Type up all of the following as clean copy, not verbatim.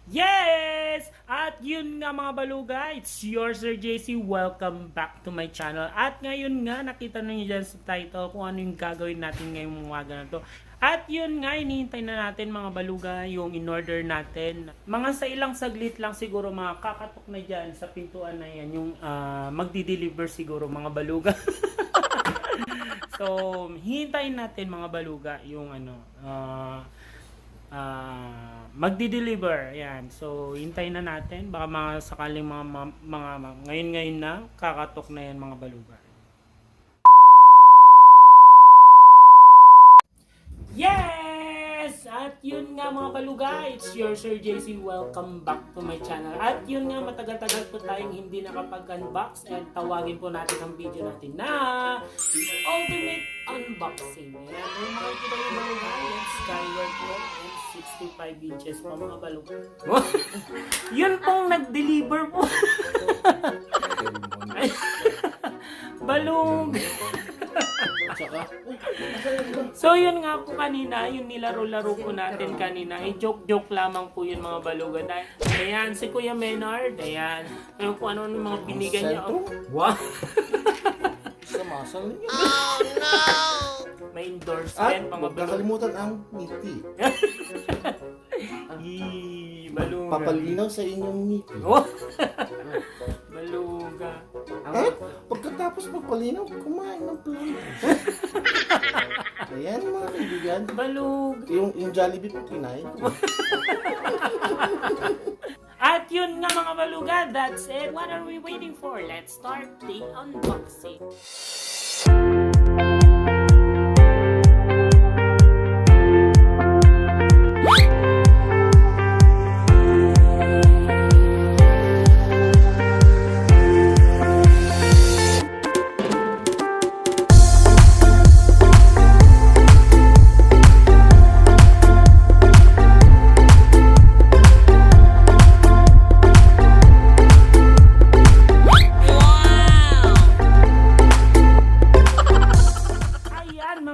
Yes! At yun nga mga baluga, it's your Sir JC. Welcome back to my channel. At ngayon nga, nakita nyo dyan sa title kung ano yung gagawin natin ngayong umaga na to. At yun nga, hinihintay na natin mga baluga yung in-order natin. Mga sa ilang saglit lang siguro mga kakatok na dyan sa pintuan na yan, yung magdi-deliver siguro mga baluga. So, hintayin natin mga baluga yung magdi-deliver. Ayan. So, hintayin na natin. Baka mga sakaling mga ngayon na, kakatok na yan mga baluga. Yes! At yun nga mga baluga, it's your Sir JC. Welcome back to my channel. At yun nga, matagal-tagal po tayong hindi nakapag-unbox and tawagin po natin ang video natin na the ultimate unboxing. Ayan, yung mga kita yung baluga, yung SkyWorth po, and 65 inches pa mga baluga. Yun pong nag-deliver po. Balug. So yun nga po kanina, yung nilaro-laro po natin kanina, joke-joke lamang po yun mga baluga. Ayan, si Kuya Menard, ayan. Ayun po ano yung mga binigay niya. Oh, wow! Samasal niya. Oh no! May endorsement mga baluga. Kakalimutan ang ngiti. Baluga. Papalinaw sa inyong ngiti. Oh. Baluga. At pagkatapos magpalinaw, kumain ng planta. Ayan mga kaibigan. Baluga. Yung Jollibee po kinain. At yun nga mga baluga, that's it. What are we waiting for? Let's start the unboxing.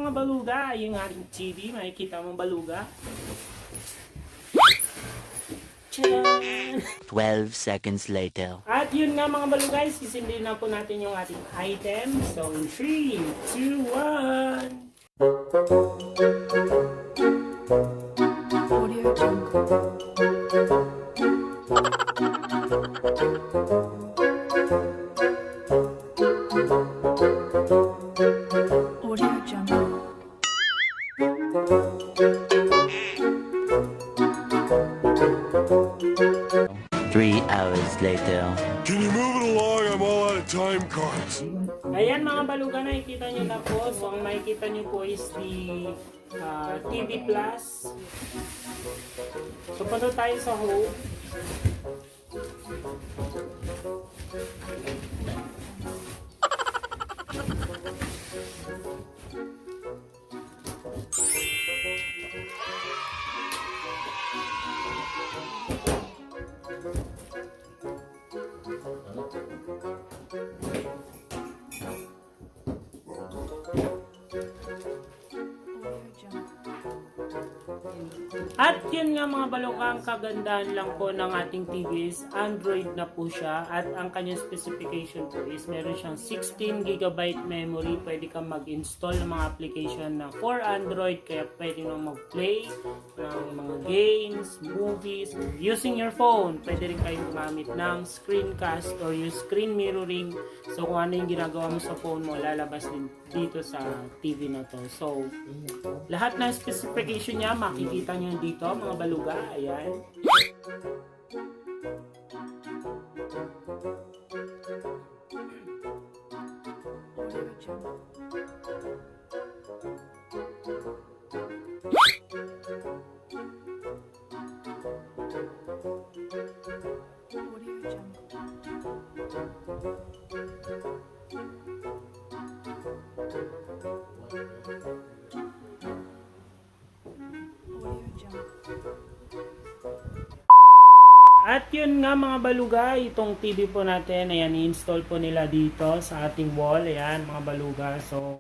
Baluga, yung ating TV, makikita mong baluga. 12 seconds later. At yun nga mga baluga, sisimbilin na po natin yung ating item. So, 3, 2, 1. Audio Jungle. Audio Jungle. 3 hours later. Can you move it along? I'm all out of time cards. Ayan mga baluga, nakikita nyo na po. So, ang makikita nyo po is the TV Plus. So, punta tayo sa home. At yun nga mga baluga, ang kagandahan lang po ng ating TV is Android na po siya. At ang kanyang specification po is meron siyang 16GB memory. Pwede kang mag-install ng mga application na for Android. Kaya pwede nang mag-play ng mga games, movies. Using your phone, pwede rin kayong gumamit ng screencast or yung screen mirroring. So kung ano yung ginagawa mo sa phone mo, lalabas din dito sa TV na to. So lahat ng specification niya makikita nyo dito mga baluga. Ayan. Audio Jungle. Audio Jungle. Audio Jungle. At yun nga mga baluga, itong TV po natin, ayan, i-install po nila dito sa ating wall. Ayan mga baluga. So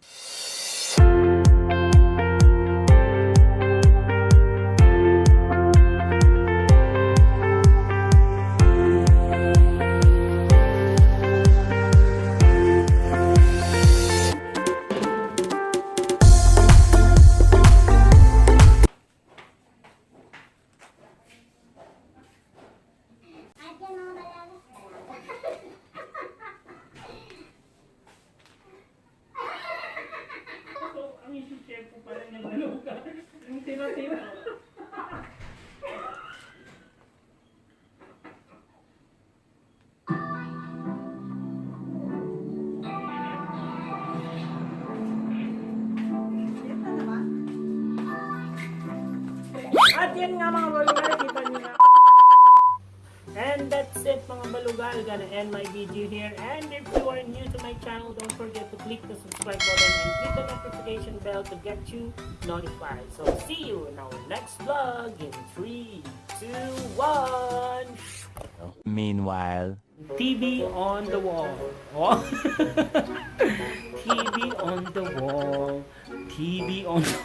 yan nga mga baluga, kita nyo na. And that's it mga baluga. I'm gonna end my video here. And if you are new to my channel, don't forget to click the subscribe button and click the notification bell to get you notified. So see you in our next vlog in 3, 2, 1. Meanwhile, TV on the wall. Oh. TV on the wall. TV on the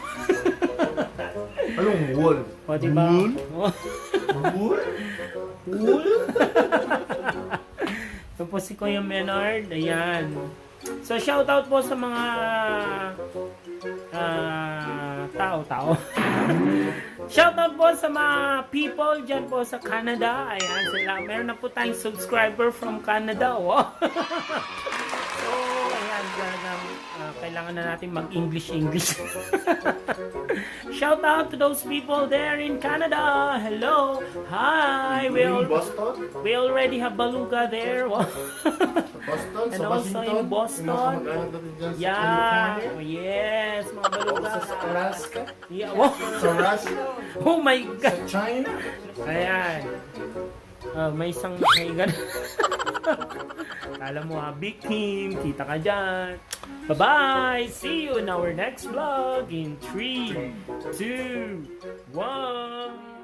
Anong wall? O, diba? Oh. Wall? Cool. Ito po si Kuya Menard. Ayan. So, shoutout po sa mga tao. Shoutout po sa mga people dyan po sa Canada. Ayan sila. Meron na po tayong subscriber from Canada. Oh. So, ayan. Kailangan na natin mag-English. Shout out to those people there in Canada. Hello. Hi. Boston? We already have Baluga there. Boston? And Sa also Washington? in Boston. Yung mga kamag-anak natin dyan sa Yeah. California? Oh, yes. Mga Baluga. Sa Alaska? Yeah. Oh. Sa Russia? Oh my Sa God. China? Ayan. May isang nakahigan. Kala mo big team. Kita ka dyan. Bye-bye. See you in our next vlog in 3, 2, 1.